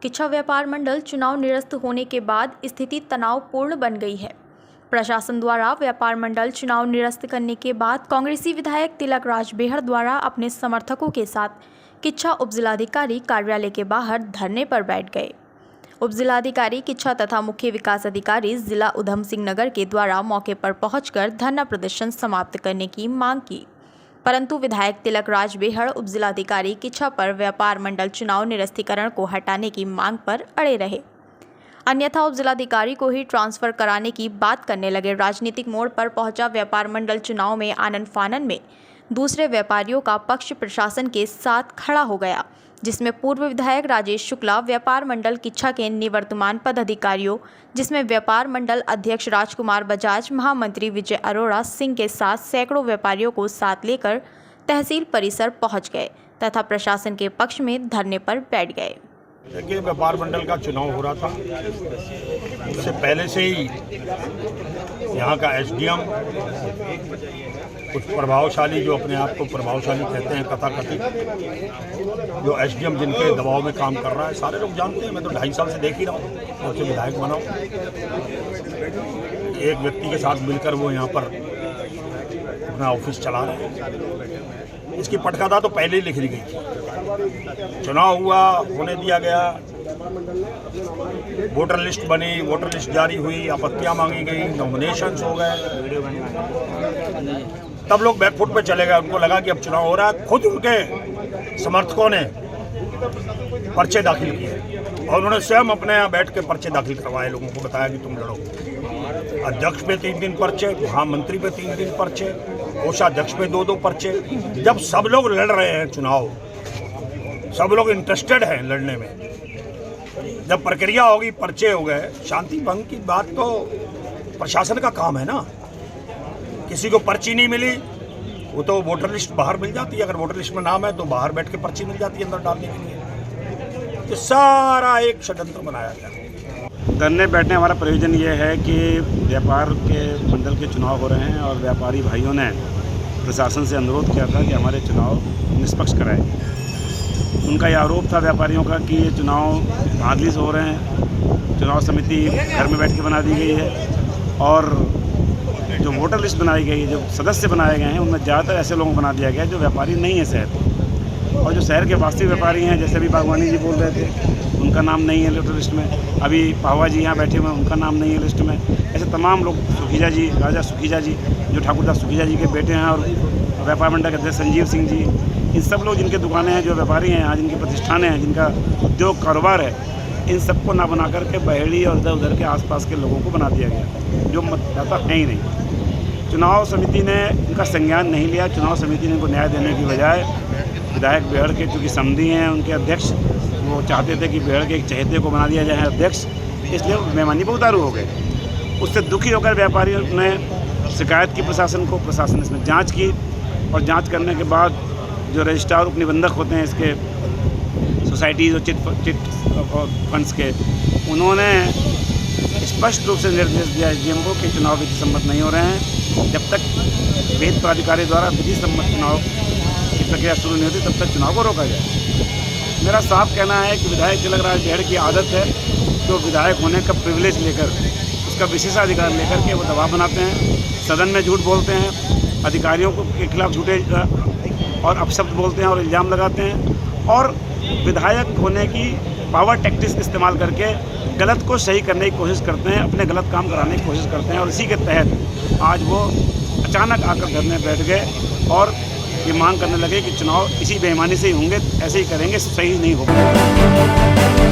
किच्छा व्यापार मंडल चुनाव निरस्त होने के बाद स्थिति तनावपूर्ण बन गई है। प्रशासन द्वारा व्यापार मंडल चुनाव निरस्त करने के बाद कांग्रेसी विधायक तिलक राज बेहड़ द्वारा अपने समर्थकों के साथ किच्छा उपजिलाधिकारी कार्यालय के बाहर धरने पर बैठ गए। उपजिलाधिकारी किच्छा तथा मुख्य विकास अधिकारी जिला उधम सिंह नगर के द्वारा मौके पर पहुंचकर धरना प्रदर्शन समाप्त करने की मांग की, परंतु विधायक तिलक राज बेहड़ उपजिलाधिकारी किच्छा पर व्यापार मंडल चुनाव निरस्तीकरण को हटाने की मांग पर अड़े रहे, अन्यथा उपजिलाधिकारी को ही ट्रांसफर कराने की बात करने लगे। राजनीतिक मोड़ पर पहुंचा व्यापार मंडल चुनाव में आनन फानन में दूसरे व्यापारियों का पक्ष प्रशासन के साथ खड़ा हो गया, जिसमें पूर्व विधायक राजेश शुक्ला, व्यापार मंडल किच्छा के निवर्तमान पदाधिकारियों जिसमें व्यापार मंडल अध्यक्ष राजकुमार बजाज, महामंत्री विजय अरोड़ा सिंह के साथ सैकड़ों व्यापारियों को साथ लेकर तहसील परिसर पहुंच गए तथा प्रशासन के पक्ष में धरने पर बैठ गए। देखिए, व्यापार मंडल का चुनाव हो रहा था, उससे पहले से ही यहाँ का एसडीएम कुछ प्रभावशाली, जो अपने आप को प्रभावशाली कहते हैं तथाकथित, जो एसडीएम जिनके दबाव में काम कर रहा है, सारे लोग जानते हैं। मैं तो 2.5 साल से देख ही रहा हूँ, और से विधायक बना हूँ। एक व्यक्ति के साथ मिलकर वो यहाँ पर अपना ऑफिस चला रहे हैं। इसकी पटकथा तो पहले ही लिख दी गई थी। चुनाव हुआ, होने दिया गया, वोटर लिस्ट बनी, वोटर लिस्ट जारी हुई, आपत्तियां मांगी गई, नॉमिनेशंस हो गए, तब लोग बैकफुट पे चले गए। उनको लगा कि अब चुनाव हो रहा है। खुद उनके समर्थकों ने पर्चे दाखिल किए और उन्होंने स्वयं अपने यहाँ बैठ के पर्चे दाखिल करवाए, लोगों को बताया कि तुम लड़ो। अध्यक्ष पे 3 पर्चे, महामंत्री पे 3 पर्चे, कोषाध्यक्ष पे 2 पर्चे। जब सब लोग लड़ रहे हैं चुनाव, सब लोग इंटरेस्टेड हैं लड़ने में, जब प्रक्रिया होगी, पर्चे हो गए, शांति भंग की बात तो प्रशासन का काम है ना। किसी को पर्ची नहीं मिली, वो तो वोटर लिस्ट बाहर मिल जाती है। अगर वोटर लिस्ट में नाम है तो बाहर बैठ के पर्ची मिल जाती है अंदर डालने के लिए। ये सारा एक षड्यंत्र बनाया गया। धरने बैठने हमारा प्रयोजन ये है कि व्यापार के मंडल के चुनाव हो रहे हैं और व्यापारी भाइयों ने प्रशासन से अनुरोध किया था कि हमारे चुनाव निष्पक्ष कराएं। उनका यह आरोप था व्यापारियों का कि ये चुनाव धांधली से हो रहे हैं, चुनाव समिति घर में बैठ के बना दी गई है और जो वोटर लिस्ट बनाई गई है, जो सदस्य बनाए गए हैं, उनमें ज़्यादातर ऐसे लोगों को बना दिया गया है जो व्यापारी नहीं है शहर, और जो शहर के वास्तविक व्यापारी हैं, जैसे अभी बागवानी जी बोल रहे थे, उनका नाम नहीं है वोटर लिस्ट में। अभी पावा जी यहाँ बैठे हुए हैं, उनका नाम नहीं है लिस्ट में। ऐसे तमाम लोग, सुखीजा जी, राजा सुखीजा जी, जो ठाकुरदास सुखीजा जी के बेटे हैं, और व्यापार मंडल के अध्यक्ष संजीव सिंह जी, इन सब लोग जिनके दुकानें हैं, जो व्यापारी हैं यहाँ, जिनके प्रतिष्ठानें हैं, जिनका उद्योग कारोबार है, इन सबको ना बना करके बहेड़ी और इधर उधर के आसपास के लोगों को बना दिया गया, जो मतदाता है ही नहीं। चुनाव समिति ने इनका संज्ञान नहीं लिया। चुनाव समिति ने इनको न्याय देने की बजाय विधायक बेहड़ के, चूँकि समधी हैं उनके अध्यक्ष, वो चाहते थे कि बेहड़ के एक चहेते को बना दिया जाए अध्यक्ष, इसलिए बेईमानी पर उतारू हो गए। उससे दुखी होकर व्यापारियों ने शिकायत की प्रशासन को। प्रशासन ने इसमें जाँच की और जाँच करने के बाद जो रजिस्ट्रार उपनिबंधक होते हैं इसके सोसाइटीज़ और चिट फंड्स के, उन्होंने स्पष्ट रूप से निर्देश दिया एसडीएम को कि चुनाव विधि सम्मत नहीं हो रहे हैं। जब तक वेद प्राधिकारी द्वारा विधि सम्मत चुनाव की प्रक्रिया शुरू नहीं होती, तब तक चुनाव को रोका जाए। मेरा साफ कहना है कि विधायक तिलक राज बेहड़ की आदत है तो विधायक होने का प्रिविलेज लेकर, उसका विशेषाधिकार लेकर के वो दबाव बनाते हैं, सदन में झूठ बोलते हैं, अधिकारियों के खिलाफ झूठे और अपशब्द बोलते हैं और इल्ज़ाम लगाते हैं, और विधायक होने की पावर टैक्टिक्स इस्तेमाल करके गलत को सही करने की कोशिश करते हैं, अपने गलत काम कराने की कोशिश करते हैं। और इसी के तहत आज वो अचानक आकर धरने बैठ गए और ये मांग करने लगे कि चुनाव इसी बेईमानी से ही होंगे, ऐसे ही करेंगे, सही नहीं होगा।